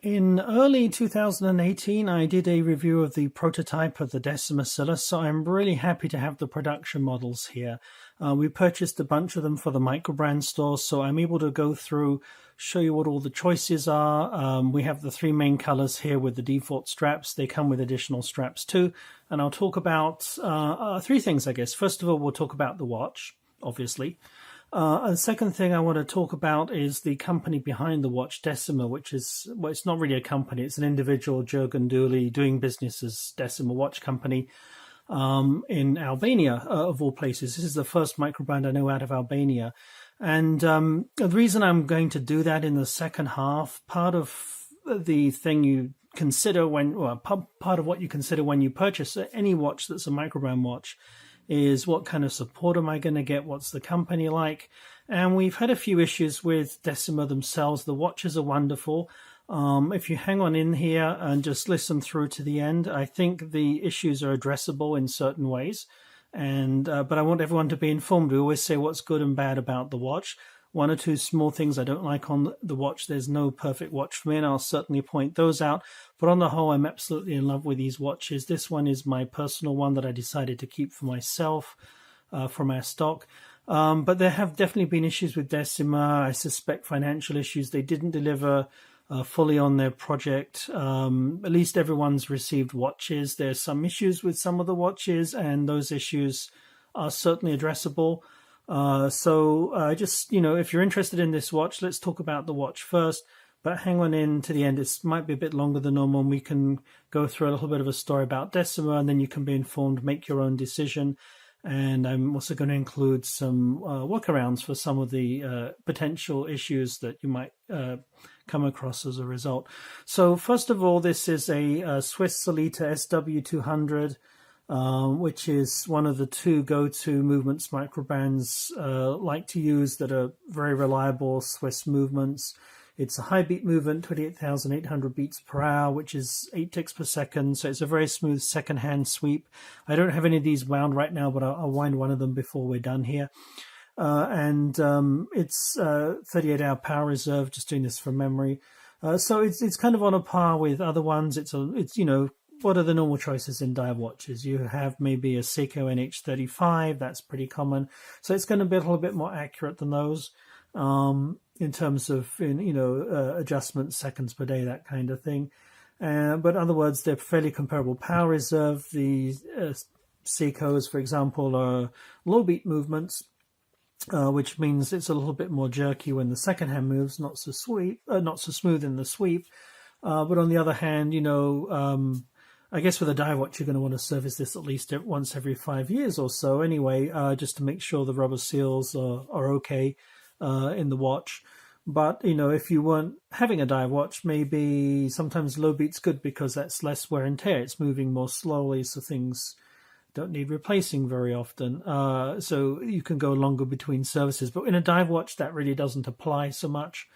In early 2018, I did a review of the prototype of the Decima Scylla, so I'm really happy to have the production models here. We purchased a bunch of them for the Microbrand store, so I'm able to go through, show you what all the choices are. We have the three main colors here with the default straps. They come with additional straps too, and I'll talk about three things, I guess. First of all, we'll talk about the watch, obviously. The second thing I want to talk about is the company behind the watch, Decima, which is, well, it's not really a company. It's an individual, Jurgen Dooley, doing business as Decima Watch Company in Albania, of all places. This is the first microbrand I know out of Albania. And the reason I'm going to do that in the second half, part of the thing you consider part of what you consider when you purchase any watch that's a microbrand watch is what kind of support am I going to get? What's the company like? And we've had a few issues with Decima themselves. The watches are wonderful. If you hang on in here and just listen through to the end, I think the issues are addressable in certain ways. And but I want everyone to be informed. We always say what's good and bad about the watch. One or two small things I don't like on the watch. There's no perfect watch for me, and I'll certainly point those out. But on the whole, I'm absolutely in love with these watches. This one is my personal one that I decided to keep for myself from our stock. But there have definitely been issues with Decima. I suspect financial issues. They didn't deliver fully on their project. At least everyone's received watches. There's some issues with some of the watches, and those issues are certainly addressable. So just, if you're interested in this watch, let's talk about the watch first, but hang on in to the end. It might be a bit longer than normal, and we can go through a little bit of a story about Decima, and then you can be informed, make your own decision. And I'm also going to include some workarounds for some of the potential issues that you might come across as a result. So first of all, this is a Swiss Sellita SW200. Which is one of the two go-to movements microbrands like to use that are very reliable Swiss movements. It's a high beat movement, 28,800 beats per hour, which is 8 ticks per second. So it's a very smooth second-hand sweep. I don't have any of these wound right now, but I'll wind one of them before we're done here. And it's 38-hour power reserve, just doing this from memory. So it's kind of on a par with other ones. It's what are the normal choices in dive watches? You have maybe a Seiko NH35, that's pretty common. So it's going to be a little bit more accurate than those in terms of, adjustments, seconds per day, that kind of thing. But in other words, they're fairly comparable power reserve. The Seikos, for example, are low beat movements, which means it's a little bit more jerky when the second hand moves, not so smooth in the sweep. But on the other hand, I guess with a dive watch, you're going to want to service this at least once every 5 years or so anyway, just to make sure the rubber seals are okay in the watch. But, if you weren't having a dive watch, maybe sometimes low beat's good because that's less wear and tear. It's moving more slowly, so things don't need replacing very often. So you can go longer between services. But in a dive watch, that really doesn't apply so much.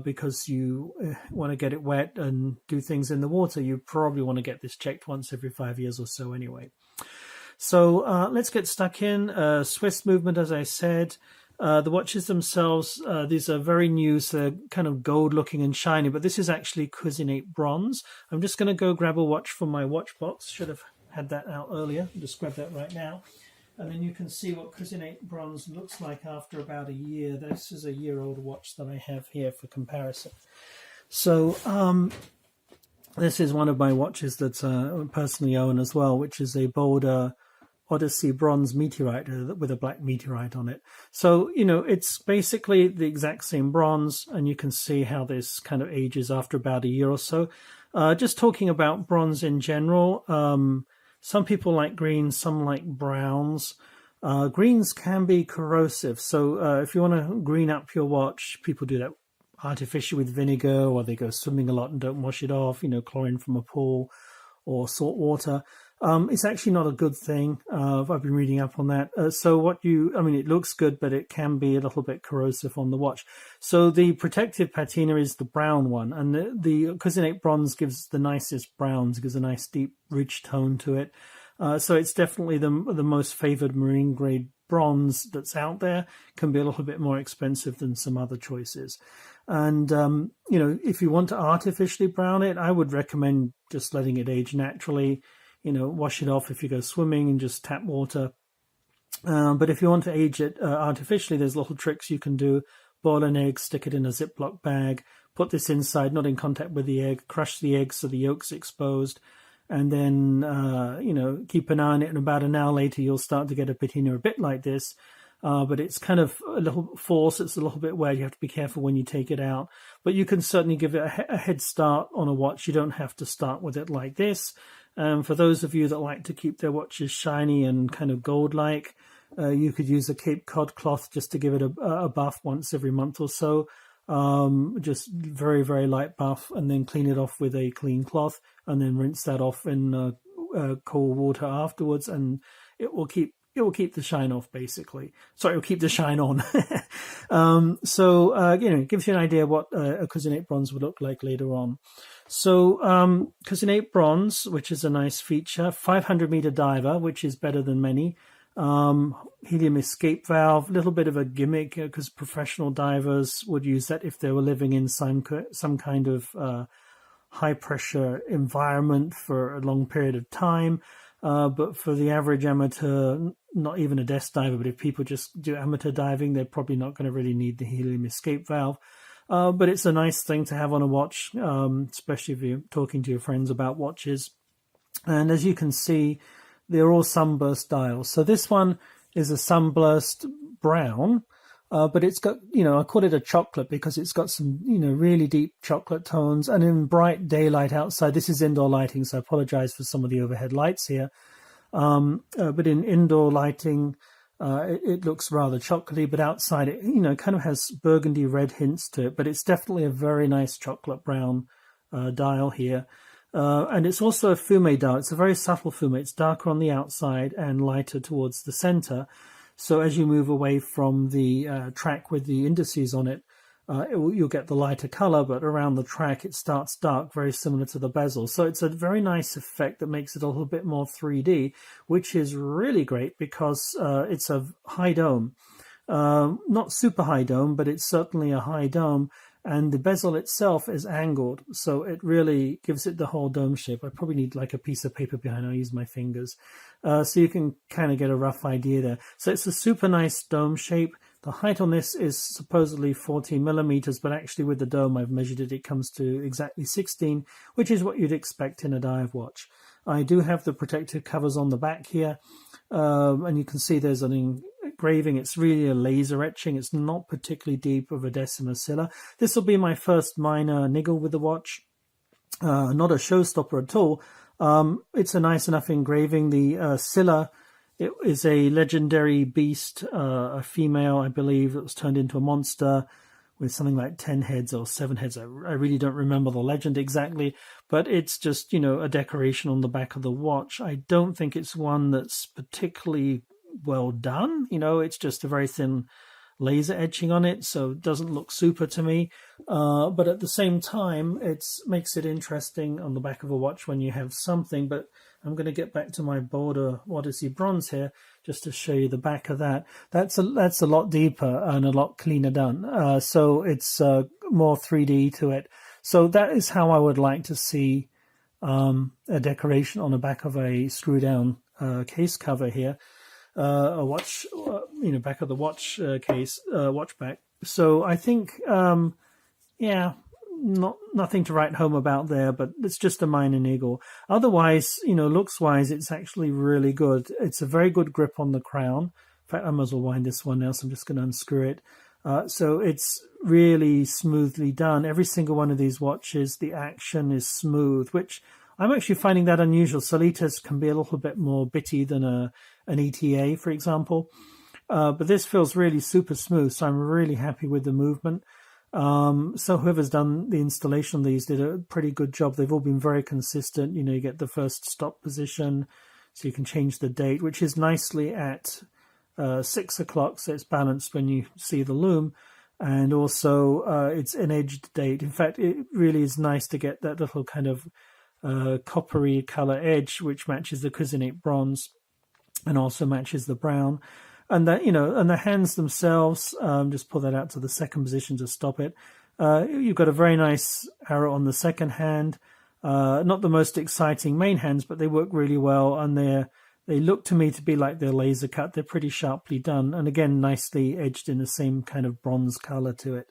Because you want to get it wet and do things in the water. You probably want to get this checked once every 5 years or so anyway. So let's get stuck in. Swiss movement, as I said. The watches themselves, these are very new, so they're kind of gold looking and shiny, but this is actually Cuisinate bronze. I'm just going to go grab a watch from my watch box. Should have had that out earlier. I'll just grab that right now. And then you can see what Cuisinate bronze looks like after about a year. This is a year-old watch that I have here for comparison. So this is one of my watches that I personally own as well, which is a Boulder Odyssey bronze meteorite with a black meteorite on it. So, it's basically the exact same bronze, and you can see how this kind of ages after about a year or so. Just talking about bronze in general, some people like greens, some like browns. Greens can be corrosive. So if you want to green up your watch, people do that artificially with vinegar, or they go swimming a lot and don't wash it off, chlorine from a pool or salt water. It's actually not a good thing. I've been reading up on that. It looks good, but it can be a little bit corrosive on the watch. So the protective patina is the brown one, and the Cuisinate bronze gives the nicest browns, gives a nice deep, rich tone to it. So it's definitely the most favored marine grade bronze that's out there. Can be a little bit more expensive than some other choices. And, you know, if you want to artificially brown it, I would recommend just letting it age naturally. You know, wash it off if you go swimming and just tap water. But if you want to age it artificially, there's little tricks you can do. Boil an egg, stick it in a Ziploc bag, put this inside, not in contact with the egg, crush the egg so the yolk's exposed, and then, you know, keep an eye on it. And about an hour later, you'll start to get a patina a bit like this. But it's kind of a little false. It's a little bit wet. You have to be careful when you take it out. But you can certainly give it a head start on a watch. You don't have to start with it like this. For those of you that like to keep their watches shiny and kind of gold-like, you could use a Cape Cod cloth just to give it a buff once every month or so. Just very, very light buff, and then clean it off with a clean cloth, and then rinse that off in cold water afterwards, and it will keep the shine off, basically. Sorry, it'll keep the shine on. So, you know, it gives you an idea what a Cousinate bronze would look like later on. So, Cousinate bronze, which is a nice feature, 500-meter diver, which is better than many. Helium escape valve, a little bit of a gimmick because professional divers would use that if they were living in some kind of high pressure environment for a long period of time. But for the average amateur, not even a desk diver, but if people just do amateur diving, they're probably not going to really need the helium escape valve. But it's a nice thing to have on a watch, especially if you're talking to your friends about watches. And as you can see, they're all sunburst dials. So this one is a sunburst brown, but it's got, you know, I call it a chocolate because it's got some, you know, really deep chocolate tones. And in bright daylight outside, this is indoor lighting, so I apologize for some of the overhead lights here. But in indoor lighting, it looks rather chocolatey, but outside it, you know, kind of has burgundy red hints to it, but it's definitely a very nice chocolate brown dial here. And it's also a fumé dial. It's a very subtle fumé. It's darker on the outside and lighter towards the center. So as you move away from the track with the indices on it, you'll get the lighter color, but around the track it starts dark, very similar to the bezel. So it's a very nice effect that makes it a little bit more 3D, which is really great because it's a high dome. Not super high dome, but it's certainly a high dome. And the bezel itself is angled, so it really gives it the whole dome shape. I probably need like a piece of paper behind. I'll use my fingers. So you can kind of get a rough idea there. So it's a super nice dome shape. The height on this is supposedly 14 millimeters, but actually with the dome I've measured it, it comes to exactly 16, which is what you'd expect in a dive watch. I do have the protective covers on the back here, and you can see there's an engraving. It's really a laser etching. It's not particularly deep of a Decima Scylla. This will be my first minor niggle with the watch. Not a showstopper at all. It's a nice enough engraving. The Scylla, it is a legendary beast, a female, I believe, that was turned into a monster with something like 10 heads or 7 heads. I really don't remember the legend exactly, but it's just, you know, a decoration on the back of the watch. I don't think it's one that's particularly well done. You know, it's just a very thin laser etching on it, so it doesn't look super to me. But at the same time, it makes it interesting on the back of a watch when you have something. But I'm going to get back to my Border Odyssey bronze here just to show you the back of that. That's a lot deeper and a lot cleaner done. So it's more 3D to it. So that is how I would like to see a decoration on the back of a screw-down case cover here. A watch, you know, back of the watch case, watch back. So I think, yeah, nothing to write home about there, but it's just a minor niggle. Otherwise, you know, looks-wise, it's actually really good. It's a very good grip on the crown. In fact, I might as well wind this one now, so I'm just going to unscrew it. So it's really smoothly done. Every single one of these watches, the action is smooth, which I'm actually finding that unusual. Solitas can be a little bit more bitty than an ETA, for example. But this feels really super smooth, so I'm really happy with the movement. So whoever's done the installation of these did a pretty good job. They've all been very consistent. You know, you get the first stop position, so you can change the date, which is nicely at 6 o'clock, so it's balanced when you see the Lume. And also it's an edged date. In fact, it really is nice to get that little kind of coppery color edge, which matches the Cousinate bronze and also matches the brown. And that, you know, and the hands themselves, just pull that out to the second position to stop it. You've got a very nice arrow on the second hand. Not the most exciting main hands, but they work really well, and they look to me to be like they're laser cut. They're pretty sharply done, and again, nicely edged in the same kind of bronze color to it.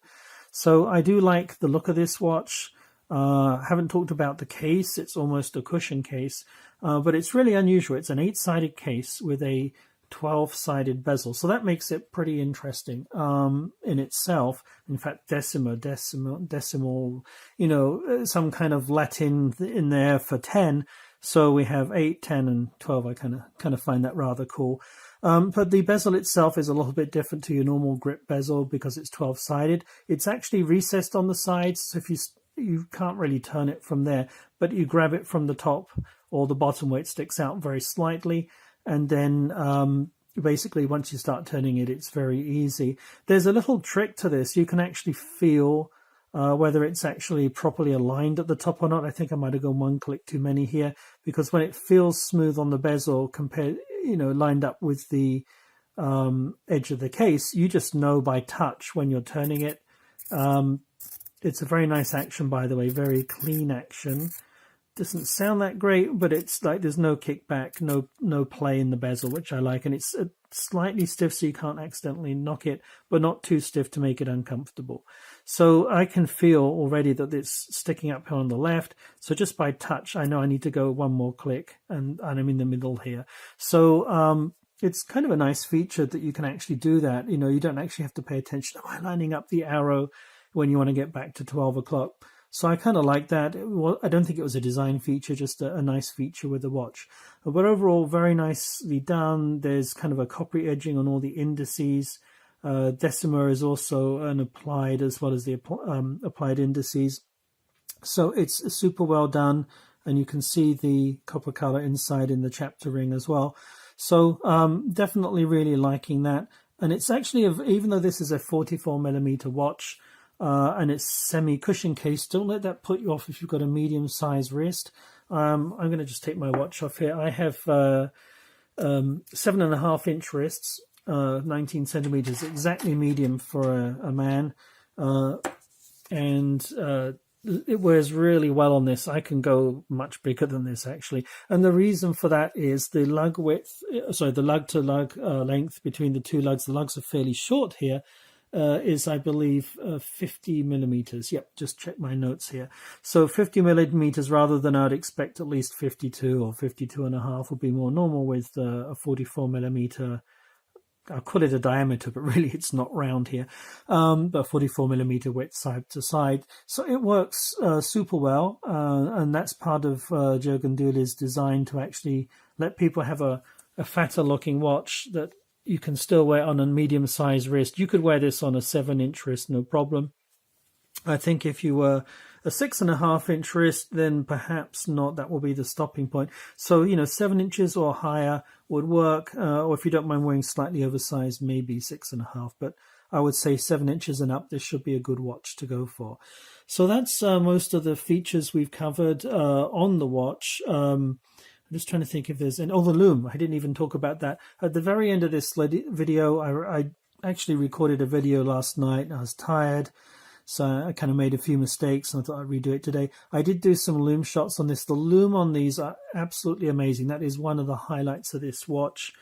So I do like the look of this watch. Haven't talked about the case. It's almost a cushion case, but it's really unusual. It's an 8-sided case with a 12-sided bezel, so that makes it pretty interesting in itself. In fact, decimal, some kind of Latin in there for 10. So we have 8, 10, and 12. I kind of find that rather cool. But the bezel itself is a little bit different to your normal grip bezel because it's 12-sided. It's actually recessed on the sides, so if you can't really turn it from there, but you grab it from the top or the bottom where it sticks out very slightly, and then basically once you start turning it, it's very easy. There's a little trick to this. You can actually feel whether it's actually properly aligned at the top or not. I think I might have gone one click too many here, because when it feels smooth on the bezel compared, lined up with the edge of the case, you just know by touch when you're turning it. It's a very nice action, by the way, very clean action. Doesn't sound that great, but it's like there's no kickback, no play in the bezel, which I like, and it's slightly stiff so you can't accidentally knock it, but not too stiff to make it uncomfortable. So I can feel already that it's sticking up here on the left, so just by touch I know I need to go one more click, and I'm in the middle here. So it's kind of a nice feature that you can actually do that. You don't actually have to pay attention to lining up the arrow when you want to get back to 12 o'clock. So I kind of like that. I don't think it was a design feature, just a nice feature with the watch. But overall, very nicely done. There's kind of a coppery edging on all the indices. Decima is also an applied as well as the applied indices. So it's super well done. And you can see the copper color inside in the chapter ring as well. So definitely really liking that. And it's actually, even though this is a 44mm watch, and it's semi-cushion case, don't let that put you off if you've got a medium-sized wrist. I'm going to just take my watch off here. I have 7.5-inch wrists, 19 centimeters, exactly medium for a man. And it wears really well on this. I can go much bigger than this, actually. And the reason for that is the lug the lug-to-lug length between the two lugs. The lugs are fairly short here. Is, I believe, 50 millimeters. Yep, just check my notes here. So 50 millimeters rather than I'd expect at least 52 or 52.5 would be more normal with a 44 millimeter. I'll call it a diameter, but really it's not round here. But 44 millimeter width side to side. So it works super well. And that's part of Jürgen Dühle's design to actually let people have a fatter looking watch that you can still wear on a medium-sized wrist. You could wear this on a 7-inch wrist, no problem. I think if you were a 6.5-inch wrist, then perhaps not. That will be the stopping point. So, 7 inches or higher would work. Or if you don't mind wearing slightly oversized, maybe 6.5. But I would say 7 inches and up, this should be a good watch to go for. So that's most of the features we've covered on the watch. I'm just trying to think if there's the Lume. I didn't even talk about that. At the very end of this video, I actually recorded a video last night. I was tired, so I kind of made a few mistakes, and I thought I'd redo it today. I did do some Lume shots on this. The Lume on these are absolutely amazing. That is one of the highlights of this watch.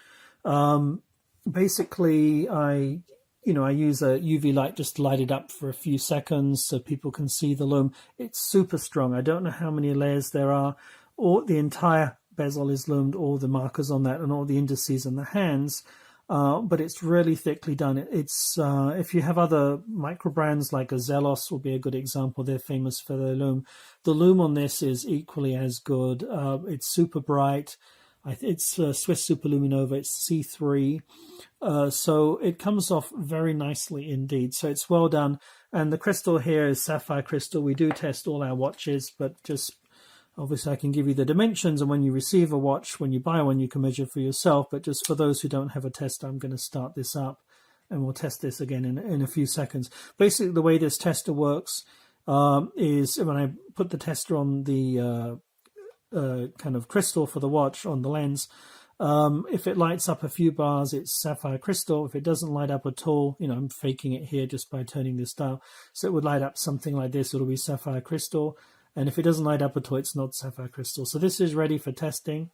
Basically, I use a UV light just to light it up for a few seconds so people can see the Lume. It's super strong. I don't know how many layers there are, or the entire bezel is lumed, all the markers on that and all the indices and the hands, but it's really thickly done. It's if you have other microbrands like a Zelos will be a good example. They're famous for their Lume. The Lume on this is equally as good. It's super bright. It's Swiss Superluminova. It's C3, so it comes off very nicely indeed. So it's well done. And the crystal here is sapphire crystal. We do test all our watches, but just obviously I can give you the dimensions, and when you receive a watch, when you buy one, you can measure for yourself. But just for those who don't have a tester, I'm going to start this up and we'll test this again in a few seconds. Basically, the way this tester works is when I put the tester on the kind of crystal for the watch on the lens, If it lights up a few bars, it's sapphire crystal. If it doesn't light up at all, I'm faking it here just by turning this dial. So it would light up something like this. It'll be sapphire crystal. And if it doesn't light up at all, it's not sapphire crystal. So this is ready for testing.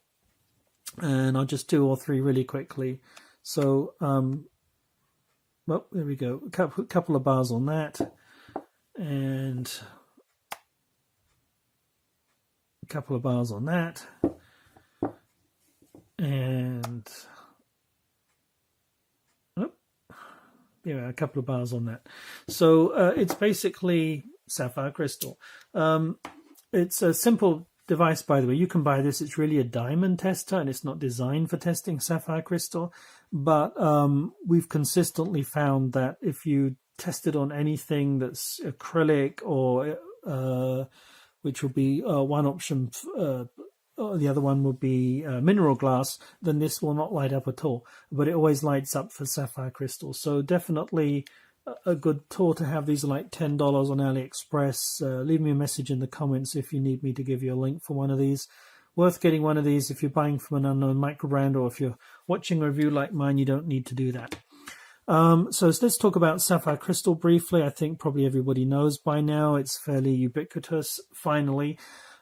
And I'll just do all three really quickly. So, well, there we go. A couple of bars on that. And a couple of bars on that. And a couple of bars on that. So it's basically sapphire crystal. It's a simple device, by the way. You can buy this. It's really a diamond tester, and it's not designed for testing sapphire crystal. But we've consistently found that if you test it on anything that's acrylic or which will be one option, the other one would be mineral glass, then this will not light up at all. But it always lights up for sapphire crystal. So definitely a good tool to have. These are like $10 on AliExpress. Leave me a message in the comments if you need me to give you a link for one of these. Worth getting one of these if you're buying from an unknown Microbrand, or if you're watching a review like mine, you don't need to do that. So let's talk about sapphire crystal briefly. I think probably everybody knows by now. It's fairly ubiquitous, finally.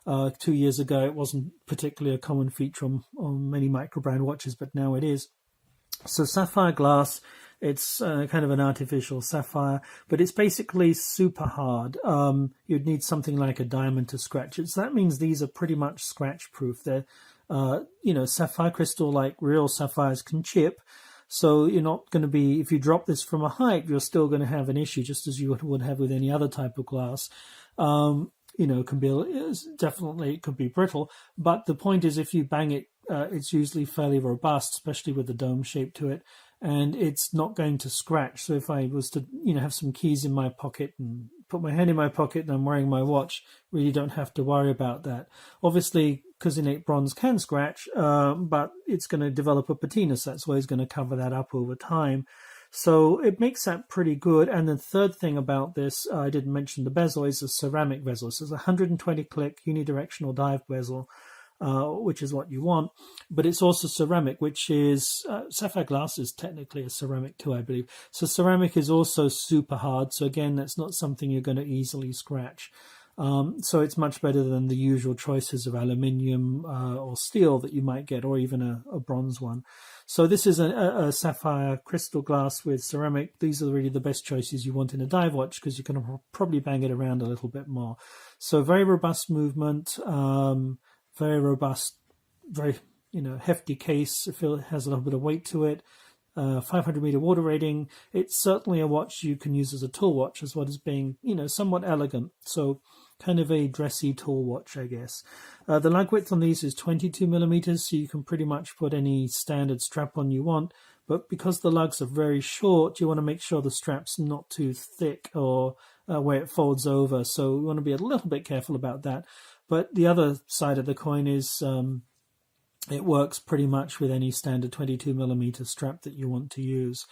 2 years ago, it wasn't particularly a common feature on many Microbrand watches, but now it is. So sapphire glass, it's kind of an artificial sapphire, but it's basically super hard. You'd need something like a diamond to scratch it. So that means these are pretty much scratch proof. They're, sapphire crystal, like real sapphires, can chip. So you're not going to be, if you drop this from a height, you're still going to have an issue, just as you would have with any other type of glass. It can be, definitely it could be brittle, but the point is, if you bang it, it's usually fairly robust, especially with the dome shape to it, and it's not going to scratch. So if I was to, have some keys in my pocket and put my hand in my pocket and I'm wearing my watch, really don't have to worry about that. Obviously, cousinate bronze can scratch, but it's going to develop a patina, so that's why it's going to cover that up over time. So it makes that pretty good. And the third thing about this, I didn't mention the bezel, is a ceramic bezel. So it's a 120 click unidirectional dive bezel, which is what you want. But it's also ceramic, which is, sapphire glass is technically a ceramic too, I believe. So ceramic is also super hard. So again, that's not something you're going to easily scratch. So it's much better than the usual choices of aluminium or steel that you might get, or even a bronze one. So this is a sapphire crystal glass with ceramic. These are really the best choices you want in a dive watch, because you can probably bang it around a little bit more. So very robust movement, very robust, very hefty case. It has a little bit of weight to it. 500 meter water rating. It's certainly a watch you can use as a tool watch, as well as being somewhat elegant. So kind of a dressy tool watch, I guess. The lug width on these is 22 millimeters, so you can pretty much put any standard strap on you want. But because the lugs are very short, you want to make sure the strap's not too thick or where it folds over. So we want to be a little bit careful about that. But the other side of the coin is it works pretty much with any standard 22 millimeter strap that you want to use.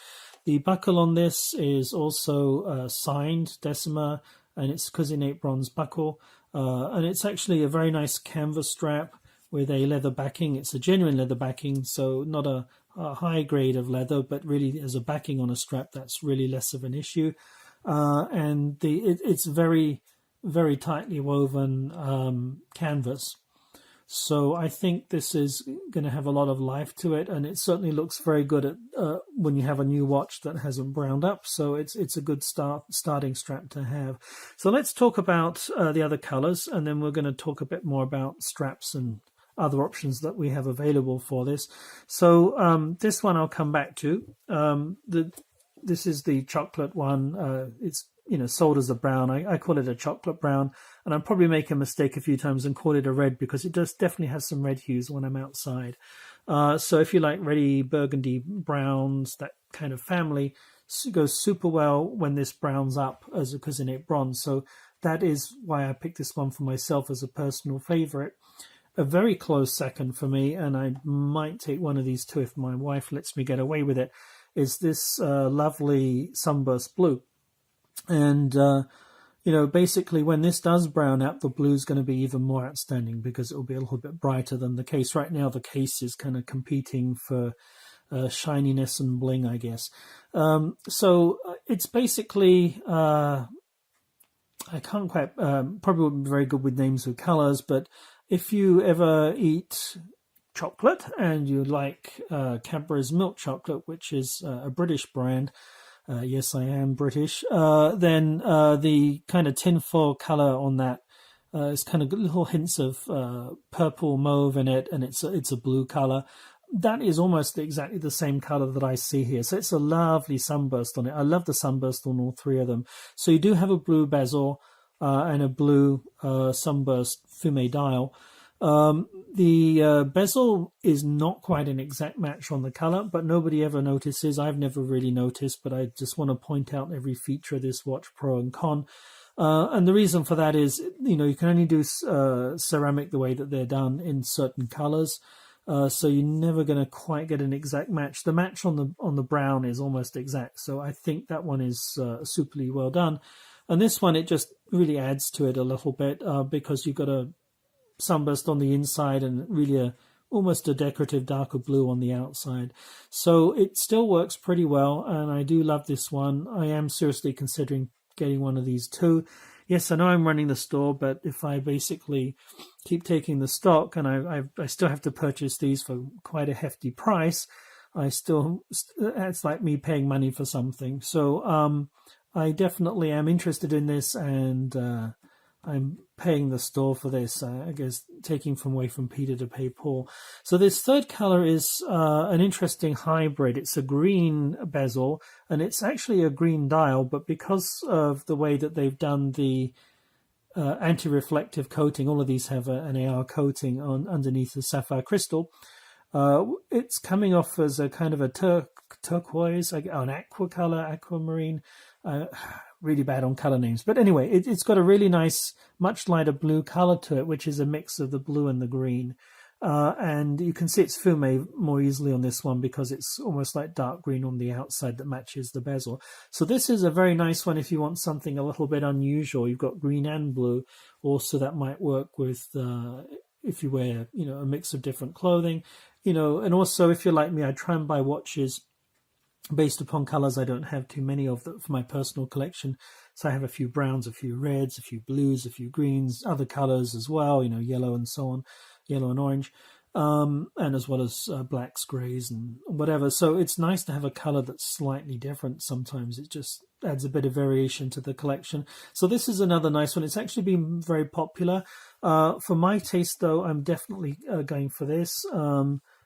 The buckle on this is also signed Decima, and it's cousinate bronze buckle. And it's actually a very nice canvas strap with a leather backing. It's a genuine leather backing, so not a high grade of leather, but really as a backing on a strap, that's really less of an issue. And it's very, very tightly woven canvas. So I think this is going to have a lot of life to it, and it certainly looks very good at when you have a new watch that hasn't browned up. So it's a good starting strap to have. So let's talk about the other colors, and then we're going to talk a bit more about straps and other options that we have available for this. So this one I'll come back to. This is the chocolate one. It's sold as a brown. I call it a chocolate brown, and I'll probably make a mistake a few times and call it a red, because it does definitely has some red hues when I'm outside. So if you like reddy burgundy browns, that kind of family, goes super well when this browns up as a cousinate bronze. So that is why I picked this one for myself as a personal favorite. A very close second for me, and I might take one of these too if my wife lets me get away with it, is this lovely sunburst blue. And basically when this does brown out, the blue is going to be even more outstanding because it will be a little bit brighter than the case. Right now, the case is kind of competing for shininess and bling, I guess. So it's basically, I can't quite, probably wouldn't be very good with names of colors, but if you ever eat chocolate and you like Cadbury's milk chocolate, which is a British brand, yes, I am British, then the kind of tinfoil color on that is kind of little hints of purple mauve in it, and it's a blue color. That is almost exactly the same color that I see here. So it's a lovely sunburst on it. I love the sunburst on all three of them. So you do have a blue bezel and a blue sunburst fumé dial. The bezel is not quite an exact match on the color, but nobody ever notices. I've never really noticed, but I just want to point out every feature of this watch, pro and con. And the reason for that is, you can only do ceramic the way that they're done in certain colors. So you're never going to quite get an exact match. The match on the brown is almost exact. So I think that one is superly well done. And this one, it just really adds to it a little bit because you've got a sunburst on the inside and really almost a decorative darker blue on the outside. So it still works pretty well, and I do love this one. I am seriously considering getting one of these too. Yes, I know I'm running the store, but if I basically keep taking the stock and I still have to purchase these for quite a hefty price, it's like me paying money for something. So I definitely am interested in this, and I'm paying the store for this, I guess, taking away from Peter to pay Paul. So this third color is an interesting hybrid. It's a green bezel, and it's actually a green dial, but because of the way that they've done the anti-reflective coating, all of these have an AR coating underneath the sapphire crystal. It's coming off as a kind of a turquoise, an aqua color, aquamarine. Really bad on color names, but anyway, it's got a really nice, much lighter blue color to it, which is a mix of the blue and the green. And you can see it's fumé more easily on this one because it's almost like dark green on the outside that matches the bezel. So this is a very nice one if you want something a little bit unusual. You've got green and blue. Also, that might work with if you wear, a mix of different clothing. And also if you're like me, I try and buy watches based upon colors. I don't have too many of them for my personal collection. So I have a few browns, a few reds, a few blues, a few greens, other colors as well, yellow and so on, yellow and orange, and as well as blacks, grays, and whatever. So it's nice to have a color that's slightly different. Sometimes it just adds a bit of variation to the collection. So this is another nice one. It's actually been very popular. For my taste, though, I'm definitely going for this.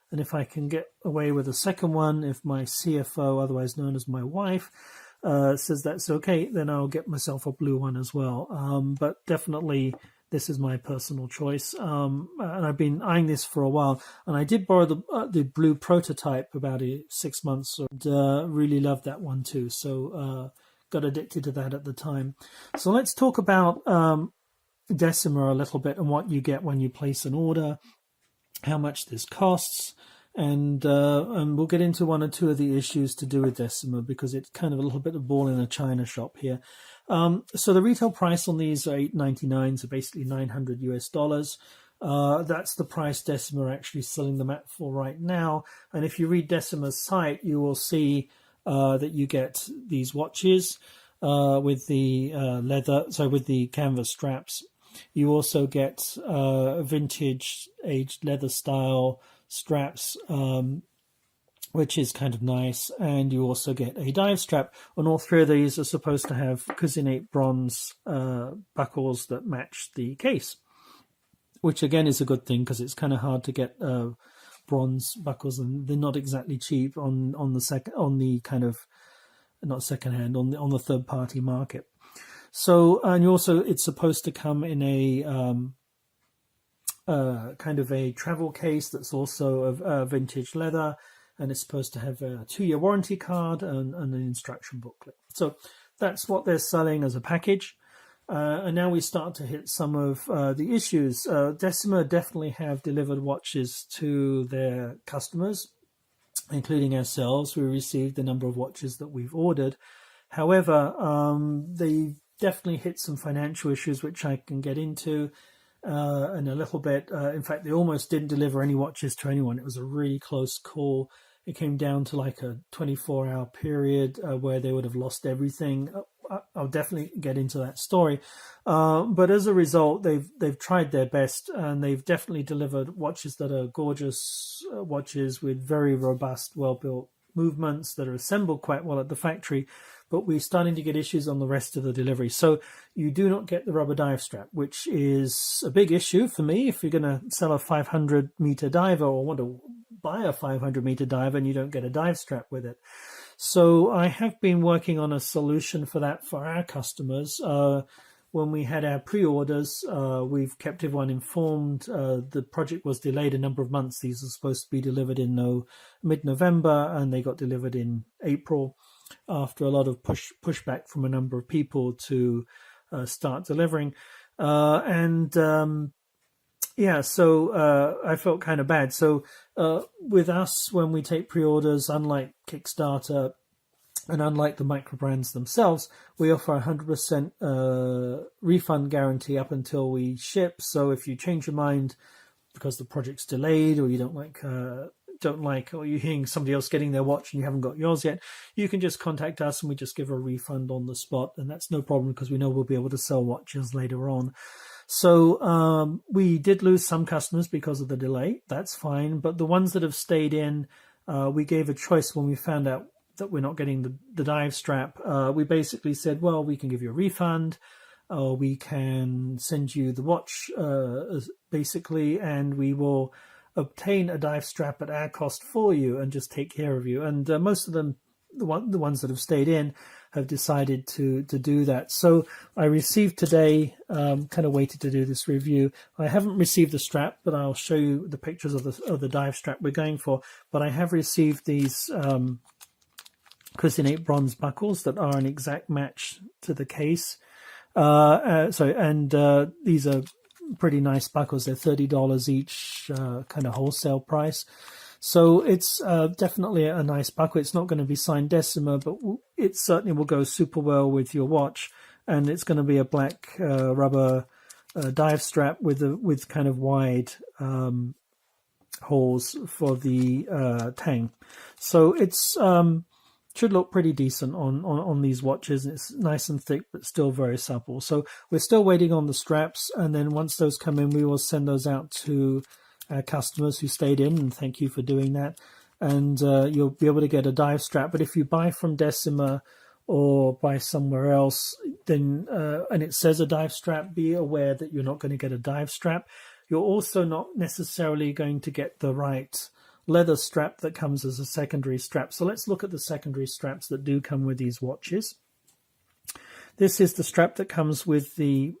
And if I can get away with a second one, if my CFO, otherwise known as my wife, says that's okay, then I'll get myself a blue one as well. But definitely, this is my personal choice. And I've been eyeing this for a while. And I did borrow the blue prototype about 6 months, and really loved that one too. So got addicted to that at the time. So let's talk about Decima a little bit and what you get when you place an order, how much this costs, and we'll get into one or two of the issues to do with Decima because it's kind of a little bit of ball in a china shop here. So the retail price on these are $8.99, so basically $900 US. That's the price Decima are actually selling them at for right now. And if you read Decima's site, you will see that you get these watches with the with the canvas straps. You also get vintage aged leather style straps, which is kind of nice. And you also get a dive strap. And all three of these are supposed to have cousinate bronze buckles that match the case, which again is a good thing because it's kind of hard to get bronze buckles, and they're not exactly cheap on the kind of, not secondhand, on the third party market. So, and also it's supposed to come in a kind of a travel case that's also of vintage leather, and it's supposed to have a 2-year warranty card and an instruction booklet. So that's what they're selling as a package. And now we start to hit some of the issues. Decima definitely have delivered watches to their customers, including ourselves. We received the number of watches that we've ordered. However, they definitely hit some financial issues, which I can get into in a little bit. In fact, they almost didn't deliver any watches to anyone. It was a really close call. It came down to like a 24-hour period where they would have lost everything. I'll definitely get into that story. But as a result, they've tried their best, and they've definitely delivered watches that are gorgeous watches with very robust, well-built movements that are assembled quite well at the factory. But we're starting to get issues on the rest of the delivery. So you do not get the rubber dive strap, which is a big issue for me. If you're going to sell a 500-meter diver or want to buy a 500-meter diver and you don't get a dive strap with it. So I have been working on a solution for that for our customers. When we had our pre-orders, we've kept everyone informed. The project was delayed a number of months. These are supposed to be delivered in mid-November, and they got delivered in April after a lot of pushback from a number of people to start delivering. So I felt kind of bad. So with us, when we take pre-orders, unlike Kickstarter and unlike the microbrands themselves, we offer a 100% refund guarantee up until we ship. So if you change your mind because the project's delayed, or you don't like, or you're hearing somebody else getting their watch and you haven't got yours yet, you can just contact us and we just give a refund on the spot. And that's no problem because we know we'll be able to sell watches later on. So we did lose some customers because of the delay. That's fine. But the ones that have stayed in, we gave a choice when we found out that we're not getting the dive strap. We basically said, well, we can give you a refund, or we can send you the watch, basically, and we will obtain a dive strap at our cost for you and just take care of you. And most of them, the ones that have stayed in, have decided to do that. So I received today, kind of waited to do this review. I haven't received the strap, but I'll show you the pictures of the dive strap we're going for. But I have received these cuisinate bronze buckles that are an exact match to the case. These are pretty nice buckles. They're $30 each, kind of wholesale price. So it's definitely a nice buckle. It's not going to be signed Decima, but it certainly will go super well with your watch. And it's going to be a black rubber dive strap with kind of wide holes for the tang. So it's should look pretty decent on these watches. It's nice and thick, but still very supple. So we're still waiting on the straps, and then once those come in, we will send those out to our customers who stayed in, and thank you for doing that. And you'll be able to get a dive strap. But if you buy from Decima or buy somewhere else, then and it says a dive strap, be aware that you're not going to get a dive strap. You're also not necessarily going to get the right leather strap that comes as a secondary strap. So let's look at the secondary straps that do come with these watches. This is the strap that comes with the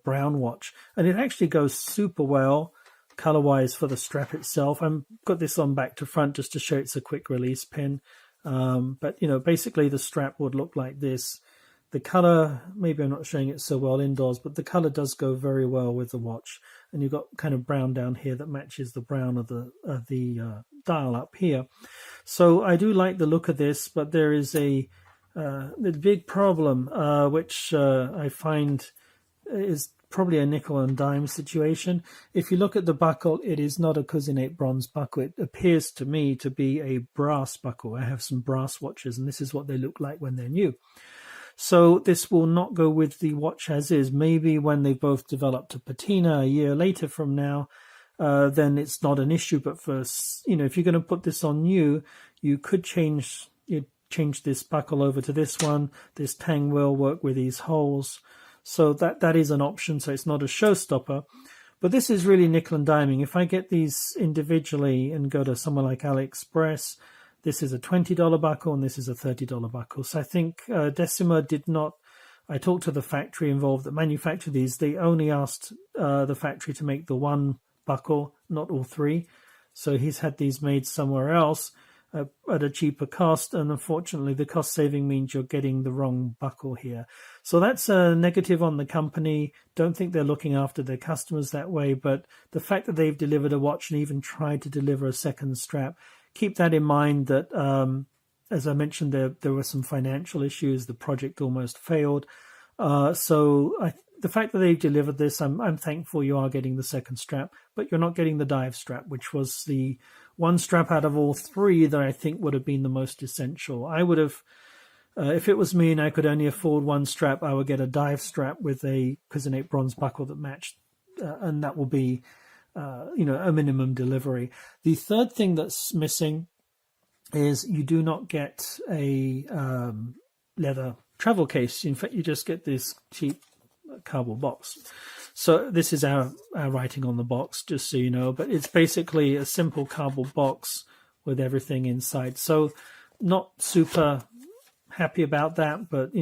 brown watch, and it actually goes super well color-wise for the strap itself. I've got this on back to front just to show it's a quick release pin. But basically the strap would look like this. The color, maybe I'm not showing it so well indoors, but the color does go very well with the watch. And you've got kind of brown down here that matches the brown of the dial up here. So I do like the look of this, but there is a big problem, which I find is probably a nickel and dime situation. If you look at the buckle, it is not a cuisinate bronze buckle. It appears to me to be a brass buckle. I have some brass watches, and this is what they look like when they're new. So this will not go with the watch as is. Maybe when they've both developed a patina a year later from now, then it's not an issue. But for, if you're going to put this on new, you could change this buckle over to this one. This tang will work with these holes. So that is an option. So it's not a showstopper. But this is really nickel and diming. If I get these individually and go to somewhere like AliExpress, this is a $20 buckle and this is a $30 buckle. So I think Decima did not, I talked to the factory involved that manufactured these. They only asked the factory to make the one buckle, not all three. So he's had these made somewhere else at a cheaper cost. And unfortunately, the cost saving means you're getting the wrong buckle here. So that's a negative on the company. Don't think they're looking after their customers that way. But the fact that they've delivered a watch and even tried to deliver a second strap, keep that in mind that, as I mentioned, there were some financial issues. The project almost failed. The fact that they've delivered this, I'm thankful you are getting the second strap, but you're not getting the dive strap, which was the one strap out of all three that I think would have been the most essential. I would have, if it was me and I could only afford one strap, I would get a dive strap with a Cuisinate bronze buckle that matched, and that will be, a minimum delivery. The third thing that's missing is you do not get a leather travel case. In fact, you just get this cheap cardboard box. So this is our writing on the box, just so you know, but it's basically a simple cardboard box with everything inside. So not super happy about that, but I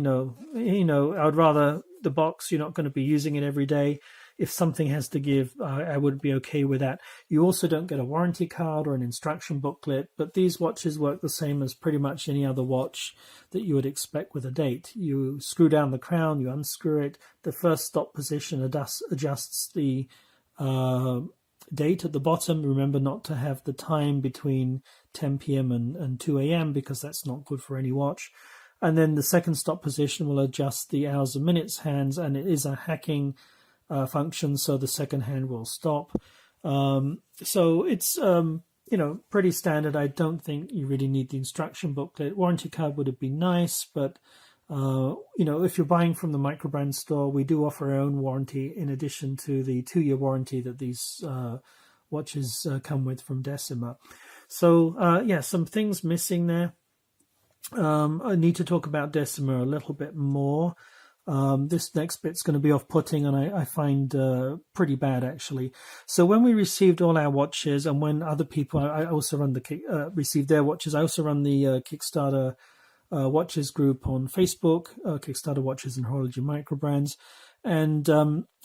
would rather the box. You're not going to be using it every day. If something has to give, I would be okay with that. You also don't get a warranty card or an instruction booklet, but these watches work the same as pretty much any other watch that you would expect with a date. You screw down the crown, you unscrew it. The first stop position adjusts the date at the bottom. Remember not to have the time between 10 p.m. and 2 a.m. because that's not good for any watch. And then the second stop position will adjust the hours and minutes hands, and it is a hacking function, so the second hand will stop. So it's pretty standard. I don't think you really need the instruction booklet. Warranty card would have been nice, but if you're buying from the Microbrand store, we do offer our own warranty in addition to the 2-year warranty that these watches come with from Decima. So some things missing there. I need to talk about Decima a little bit more. This next bit's going to be off-putting, and I find pretty bad, actually. So when we received all our watches, and when other people, I also run received their watches, I also run the Kickstarter watches group on Facebook, Kickstarter Watches and Horology Microbrands, and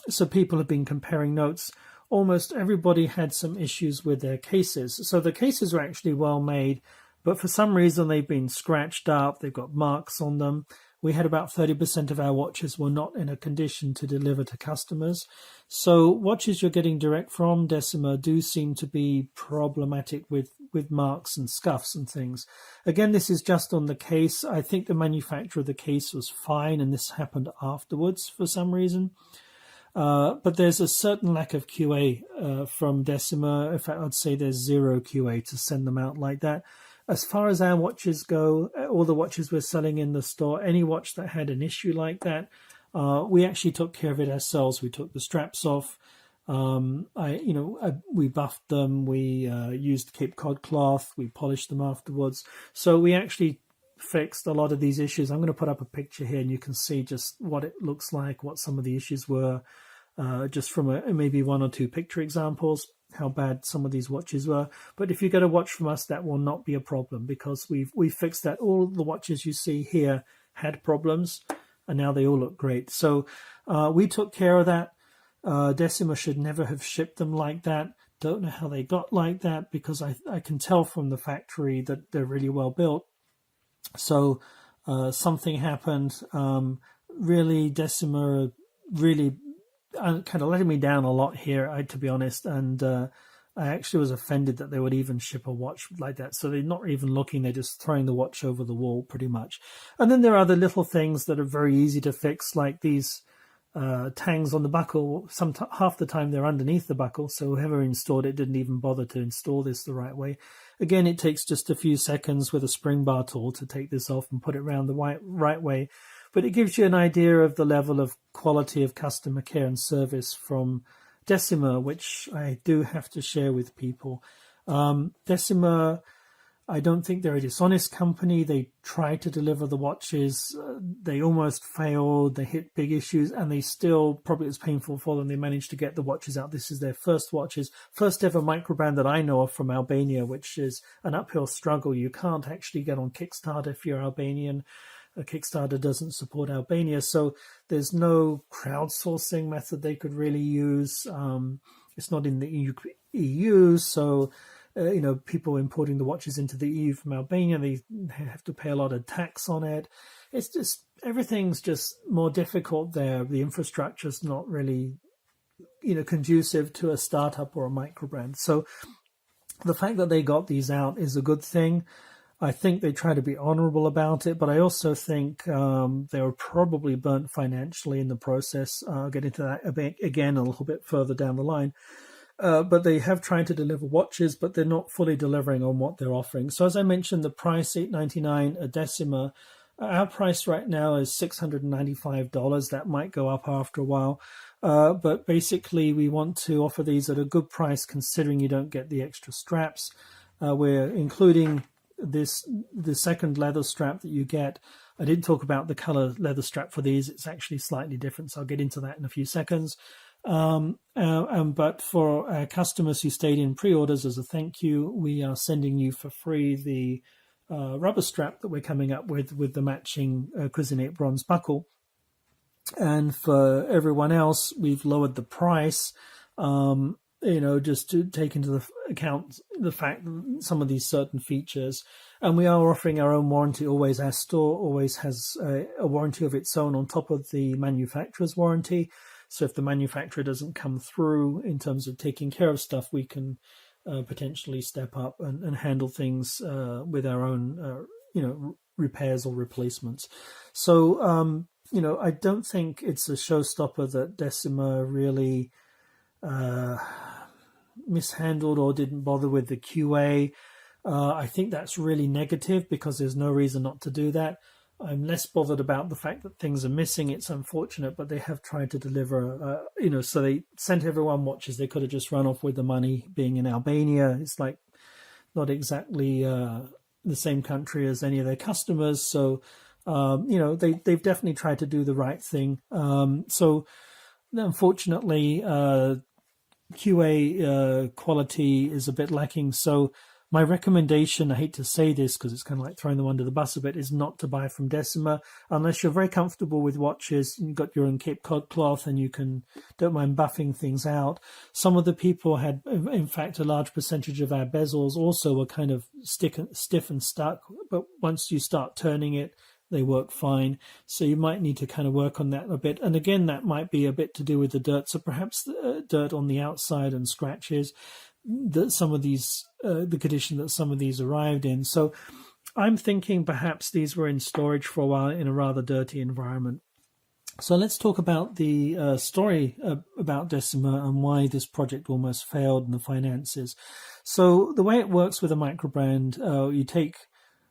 so people have been comparing notes. Almost everybody had some issues with their cases. So the cases are actually well made, but for some reason they've been scratched up, they've got marks on them. We had about 30% of our watches were not in a condition to deliver to customers. So watches you're getting direct from Decima do seem to be problematic with marks and scuffs and things. Again, this is just on the case. I think the manufacturer of the case was fine, and this happened afterwards for some reason. But there's a certain lack of QA from Decima. In fact, I'd say there's zero QA to send them out like that. As far as our watches go, all the watches we're selling in the store, any watch that had an issue like that, we actually took care of it ourselves. We took the straps off. We buffed them. We used Cape Cod cloth. We polished them afterwards. So we actually fixed a lot of these issues. I'm going to put up a picture here, and you can see just what it looks like, what some of the issues were, just from maybe one or two picture examples, how bad some of these watches were. But if you get a watch from us, that will not be a problem, because we fixed that. All the watches you see here had problems, and now they all look great. So we took care of that. Decima should never have shipped them like that. Don't know how they got like that, because I can tell from the factory that they're really well built. So something happened. Really, Decima really kind of letting me down a lot here, to be honest, and I actually was offended that they would even ship a watch like that. So they're not even looking, they're just throwing the watch over the wall pretty much. And then there are other little things that are very easy to fix, like these tangs on the buckle. Half the time they're underneath the buckle, so whoever installed it didn't even bother to install this the right way. Again, it takes just a few seconds with a spring bar tool to take this off and put it around the right way. But it gives you an idea of the level of quality of customer care and service from Decima, which I do have to share with people. Decima, I don't think they're a dishonest company. They try to deliver the watches. They almost failed. They hit big issues, and they still, probably it's painful for them, they managed to get the watches out. This is their first watches, first ever Microbrand that I know of from Albania, which is an uphill struggle. You can't actually get on Kickstarter if you're Albanian. Kickstarter doesn't support Albania, so there's no crowdsourcing method they could really use. It's not in the EU, so people importing the watches into the EU from Albania, they have to pay a lot of tax on it. It's just, everything's just more difficult there. The infrastructure's not really, conducive to a startup or a microbrand. So the fact that they got these out is a good thing. I think they try to be honorable about it, but I also think they were probably burnt financially in the process. I'll get into that again a little bit further down the line. But they have tried to deliver watches, but they're not fully delivering on what they're offering. So as I mentioned, the price, $8.99 a Decima. Our price right now is $695. That might go up after a while. But basically, we want to offer these at a good price, considering you don't get the extra straps. We're including the second leather strap that you get. I didn't talk about the color leather strap for these. It's actually slightly different, so I'll get into that in a few seconds. But for our customers who stayed in pre-orders, as a thank you, we are sending you for free the rubber strap that we're coming up with the matching Cuisinate bronze buckle. And for everyone else, we've lowered the price, just to take into account the fact that some of these certain features. And we are offering our own warranty. Always, our store always has a warranty of its own on top of the manufacturer's warranty. So if the manufacturer doesn't come through in terms of taking care of stuff, we can potentially step up and handle things with our own, repairs or replacements. So, I don't think it's a showstopper that Decima really mishandled or didn't bother with the QA. I think that's really negative because there's no reason not to do that. I'm less bothered about the fact that things are missing. It's unfortunate, but they have tried to deliver, so they sent everyone watches. They could have just run off with the money. Being in Albania, it's like not exactly the same country as any of their customers. So, they've definitely tried to do the right thing. So, unfortunately, QA quality is a bit lacking. So, my recommendation, I hate to say this because it's kind of like throwing them under the bus a bit, is not to buy from Decima unless you're very comfortable with watches. You've got your own Cape Cod cloth and you don't mind buffing things out. Some of the people had, in fact, a large percentage of our bezels also were kind of stiff and stuck. But once you start turning it, they work fine. So you might need to kind of work on that a bit. And again, that might be a bit to do with the dirt. So perhaps the dirt on the outside and scratches. That some of these, the condition that some of these arrived in. So I'm thinking perhaps these were in storage for a while in a rather dirty environment. So let's talk about the story about Decima and why this project almost failed and the finances. So the way it works with a Microbrand, you take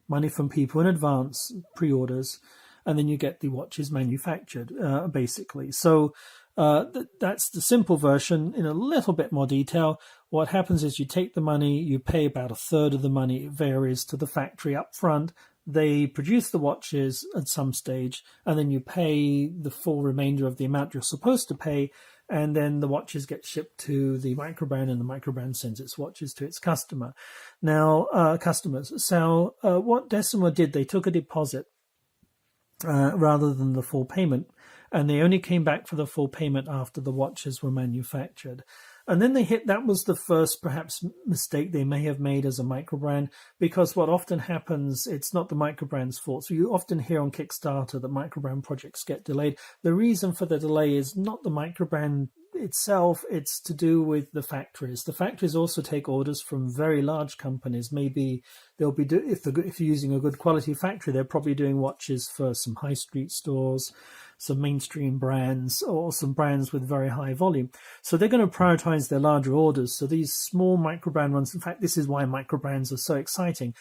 money from people in advance, pre-orders, and then you get the watches manufactured, basically. So that's the simple version. In a little bit more detail, what happens is you take the money, you pay about a third of the money, it varies, to the factory up front. They produce the watches at some stage, and then you pay the full remainder of the amount you're supposed to pay, and then the watches get shipped to the Microbrand, and the Microbrand sends its watches to its customers. So what Decima did, they took a deposit rather than the full payment, and they only came back for the full payment after the watches were manufactured. And then that was the first perhaps mistake they may have made as a Microbrand, because what often happens, it's not the Microbrand's fault. So you often hear on Kickstarter that Microbrand projects get delayed. The reason for the delay is not the Microbrand itself, it's to do with the factories. The factories also take orders from very large companies. Maybe they'll be, if you're using a good quality factory, they're probably doing watches for some high street stores, some mainstream brands, or some brands with very high volume. So they're going to prioritize their larger orders. So these small Microbrand ones, in fact, this is why Microbrands are so exciting.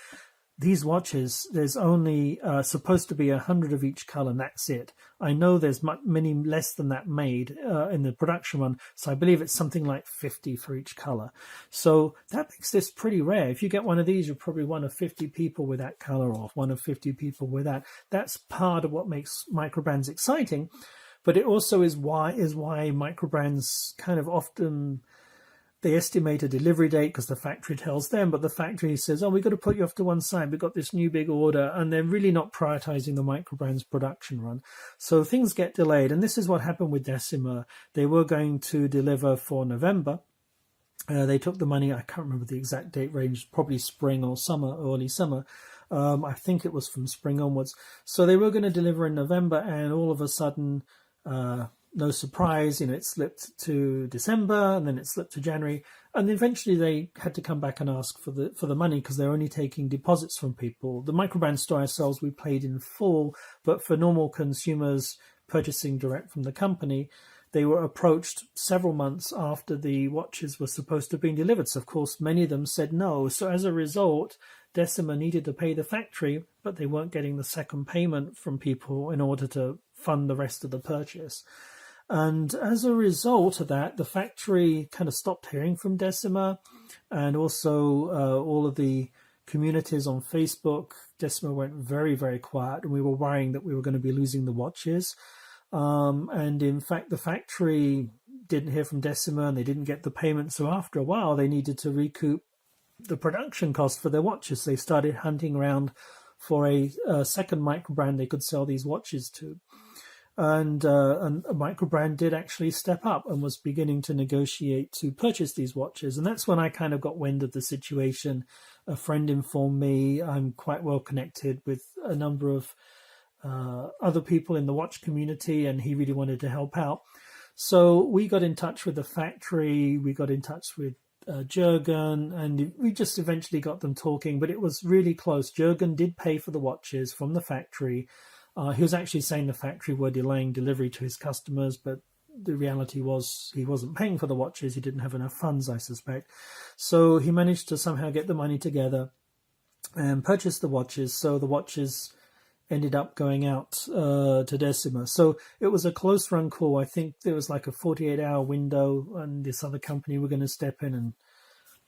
These watches, there's only supposed to be 100 of each color, and that's it. I know there's many less than that made in the production one, so I believe it's something like 50 for each color. So that makes this pretty rare. If you get one of these, you're probably one of 50 people with that color, or one of 50 people with that. That's part of what makes Microbrands exciting, but it also is why Microbrands kind of often, they estimate a delivery date because the factory tells them, but the factory says, oh, we've got to put you off to one side. We've got this new big order, and they're really not prioritizing the Microbrand's production run. So things get delayed, and this is what happened with Decima. They were going to deliver for November. They took the money, I can't remember the exact date range, probably spring or summer, early summer. I think it was from spring onwards. So they were going to deliver in November, and all of a sudden, no surprise, it slipped to December, and then it slipped to January, and eventually they had to come back and ask for the money because they're only taking deposits from people. The Microbrand store ourselves, we paid in full, but for normal consumers purchasing direct from the company, they were approached several months after the watches were supposed to have been delivered. So, of course, many of them said no. So as a result, Decima needed to pay the factory, but they weren't getting the second payment from people in order to fund the rest of the purchase. And as a result of that, the factory kind of stopped hearing from Decima, and also all of the communities on Facebook. Decima went very, very quiet, and we were worrying that we were going to be losing the watches. And in fact, the factory didn't hear from Decima, and they didn't get the payment. So after a while, they needed to recoup the production cost for their watches. They started hunting around for a second Microbrand they could sell these watches to. And a Microbrand did actually step up and was beginning to negotiate to purchase these watches. And that's when I kind of got wind of the situation. A friend informed me. I'm quite well connected with a number of other people in the watch community, and he really wanted to help out. So we got in touch with the factory, we got in touch with Jürgen, and we just eventually got them talking, but it was really close. Jürgen did pay for the watches from the factory. He was actually saying the factory were delaying delivery to his customers, but the reality was he wasn't paying for the watches. He didn't have enough funds, I suspect. So he managed to somehow get the money together and purchase the watches. So the watches ended up going out to Decima. So it was a close run call. I think there was like a 48-hour window, and this other company were going to step in, and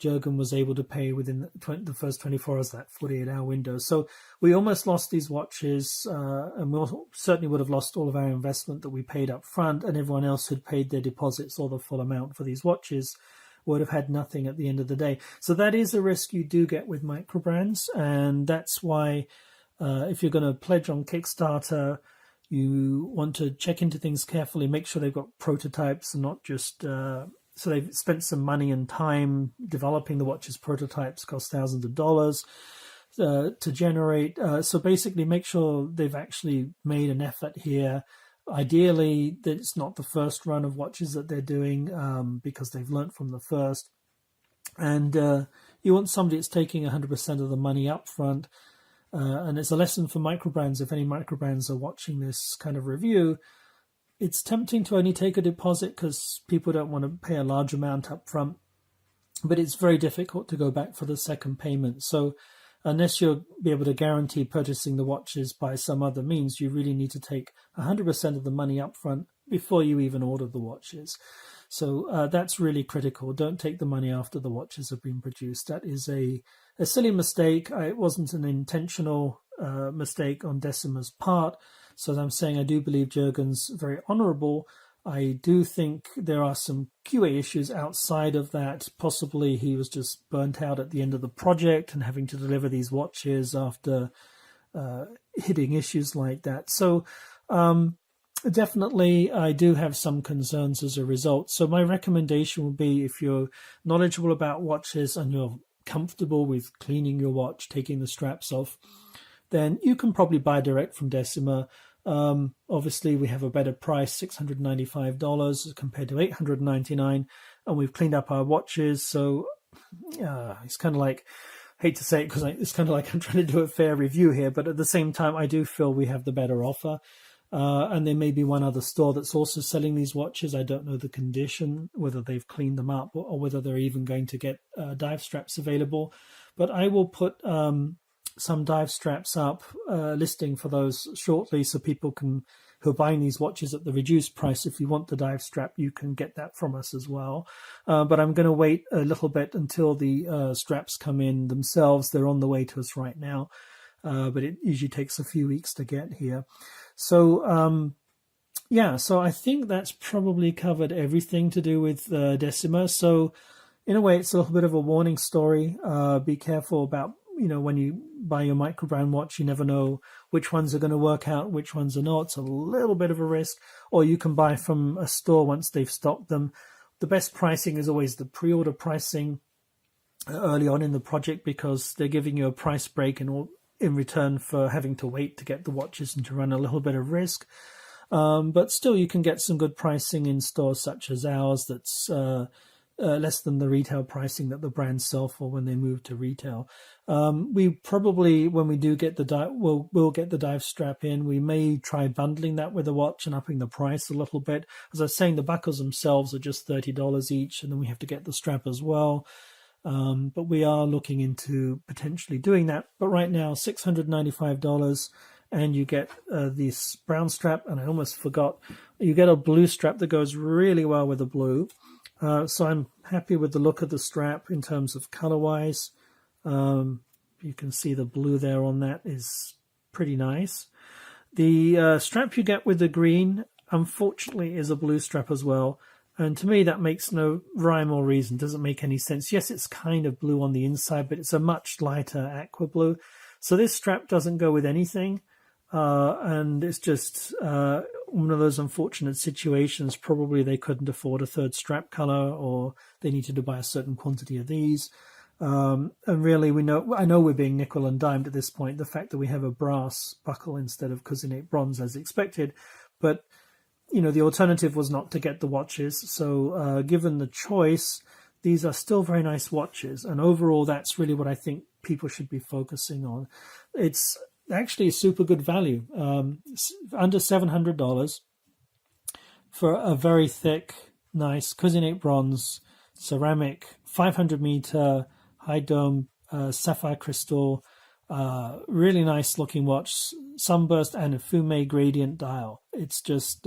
Jürgen was able to pay within the first 24 hours, that 48-hour window. So we almost lost these watches, and we certainly would have lost all of our investment that we paid up front, and everyone else who'd paid their deposits or the full amount for these watches would have had nothing at the end of the day. So that is a risk you do get with microbrands, and that's why if you're going to pledge on Kickstarter, you want to check into things carefully, make sure they've got prototypes and not just... So they've spent some money and time developing the watches. Prototypes cost thousands of dollars to generate. So basically make sure they've actually made an effort here. Ideally, that it's not the first run of watches that they're doing because they've learnt from the first. And you want somebody that's taking 100% of the money up front. And it's a lesson for microbrands. If any microbrands are watching this kind of review, it's tempting to only take a deposit because people don't want to pay a large amount up front, but it's very difficult to go back for the second payment. So unless you'll be able to guarantee purchasing the watches by some other means, you really need to take 100% of the money up front before you even order the watches. So that's really critical. Don't take the money after the watches have been produced. That is a silly mistake. It wasn't an intentional mistake on Decima's part. So as I'm saying, I do believe Jürgen's very honourable. I do think there are some QA issues outside of that. Possibly he was just burnt out at the end of the project and having to deliver these watches after hitting issues like that. So definitely I do have some concerns as a result. So my recommendation would be, if you're knowledgeable about watches and you're comfortable with cleaning your watch, taking the straps off, then you can probably buy direct from Decima. Obviously, we have a better price, $695 compared to $899, and we've cleaned up our watches. So it's kind of like, hate to say it because it's kind of like I'm trying to do a fair review here, but at the same time, I do feel we have the better offer. And there may be one other store that's also selling these watches. I don't know the condition, whether they've cleaned them up or whether they're even going to get dive straps available. But I will put some dive straps up, listing for those shortly, so people who are buying these watches at the reduced price, if you want the dive strap, you can get that from us as well. But I'm going to wait a little bit until the straps come in themselves. They're on the way to us right now, but it usually takes a few weeks to get here. So so I think that's probably covered everything to do with Decima. So in a way, it's a little bit of a warning story. Be careful about, when you buy your Microbrand watch, you never know which ones are going to work out, which ones are not. It's a little bit of a risk. Or you can buy from a store once they've stocked them. The best pricing is always the pre-order pricing early on in the project, because they're giving you a price break in return for having to wait to get the watches and to run a little bit of risk. But still, you can get some good pricing in stores such as ours that's less than the retail pricing that the brands sell for when they move to retail. We probably, when we do get the dive, we'll get the dive strap in. We may try bundling that with a watch and upping the price a little bit. As I was saying, the buckles themselves are just $30 each, and then we have to get the strap as well. But we are looking into potentially doing that. But right now, $695, and you get this brown strap, and I almost forgot, you get a blue strap that goes really well with the blue. So I'm happy with the look of the strap in terms of color-wise. You can see the blue there on that is pretty nice. The strap you get with the green, unfortunately, is a blue strap as well. And to me, that makes no rhyme or reason. Doesn't make any sense. Yes, it's kind of blue on the inside, but it's a much lighter aqua blue. So this strap doesn't go with anything. And it's just one of those unfortunate situations. Probably they couldn't afford a third strap color, or they needed to buy a certain quantity of these. And really, I know we're being nickel and dimed at this point. The fact that we have a brass buckle instead of cosinate bronze as expected, but the alternative was not to get the watches. So given the choice, these are still very nice watches. And overall, that's really what I think people should be focusing on. It's actually super good value, under $700 for a very thick, nice cosinate bronze, ceramic, 500-meter, high dome, sapphire crystal, really nice looking watch, sunburst and a fumé gradient dial. It's just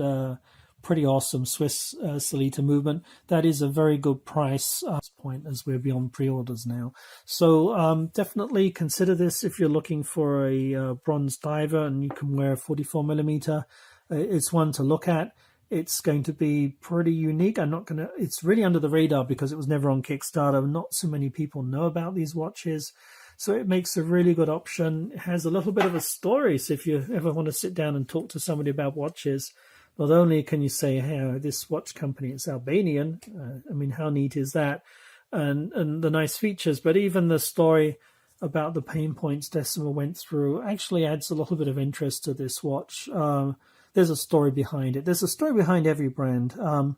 pretty awesome Swiss Solita movement. That is a very good price at this point, as we're beyond pre-orders now. So definitely consider this if you're looking for a bronze diver and you can wear 44mm. It's one to look at. It's going to be pretty unique. It's really under the radar because it was never on Kickstarter. Not so many people know about these watches. So it makes a really good option. It has a little bit of a story. So if you ever want to sit down and talk to somebody about watches, not only can you say, hey, this watch company is Albanian. How neat is that? And the nice features, but even the story about the pain points Decima went through actually adds a little bit of interest to this watch. There's a story behind it. There's a story behind every brand. And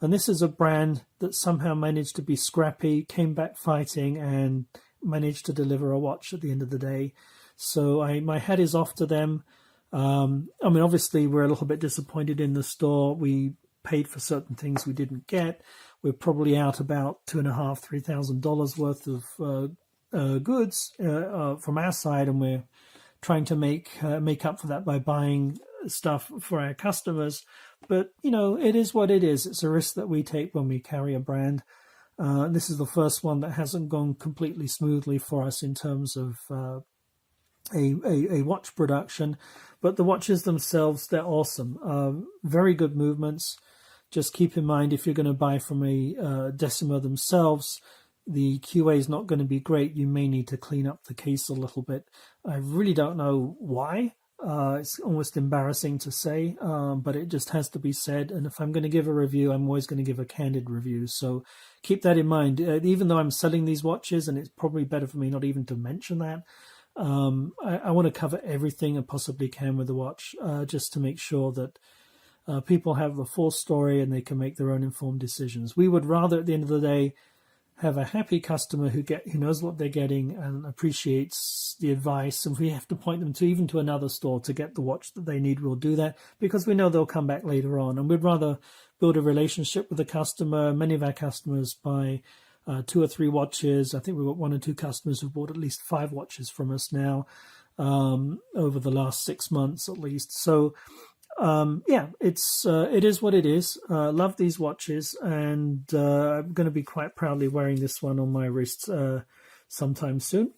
this is a brand that somehow managed to be scrappy, came back fighting, and managed to deliver a watch at the end of the day. So my hat is off to them. Obviously, we're a little bit disappointed in the store. We paid for certain things we didn't get. We're probably out about $2,500–3,000 worth of goods from our side, and we're trying to make up for that by buying stuff for our customers. But it is what it is. It's a risk that we take when we carry a brand. This is the first one that hasn't gone completely smoothly for us in terms of a watch production, but the watches themselves, they're awesome. Very good movements. Just keep in mind, if you're going to buy from a Decima themselves, the QA is not going to be great. You may need to clean up the case a little bit. I really don't know why. It's almost embarrassing to say, but it just has to be said. And if I'm going to give a review, I'm always going to give a candid review. So keep that in mind. Even though I'm selling these watches, and it's probably better for me not even to mention that, I want to cover everything I possibly can with the watch, just to make sure that people have the full story and they can make their own informed decisions. We would rather, at the end of the day, have a happy customer who knows what they're getting and appreciates the advice. And if we have to point them to another store to get the watch that they need, we'll do that, because we know they'll come back later on. And we'd rather build a relationship with the customer. Many of our customers buy 2 or 3 watches. I think we've got 1 or 2 customers who've bought at least 5 watches from us now, over the last 6 months at least. So it is what it is. Love these watches, and I'm going to be quite proudly wearing this one on my wrist sometime soon.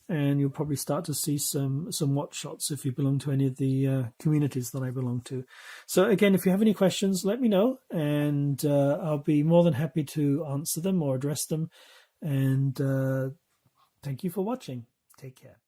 And you'll probably start to see some watch shots if you belong to any of the communities that I belong to. So again, if you have any questions, let me know, and I'll be more than happy to answer them or address them. And thank you for watching. Take care.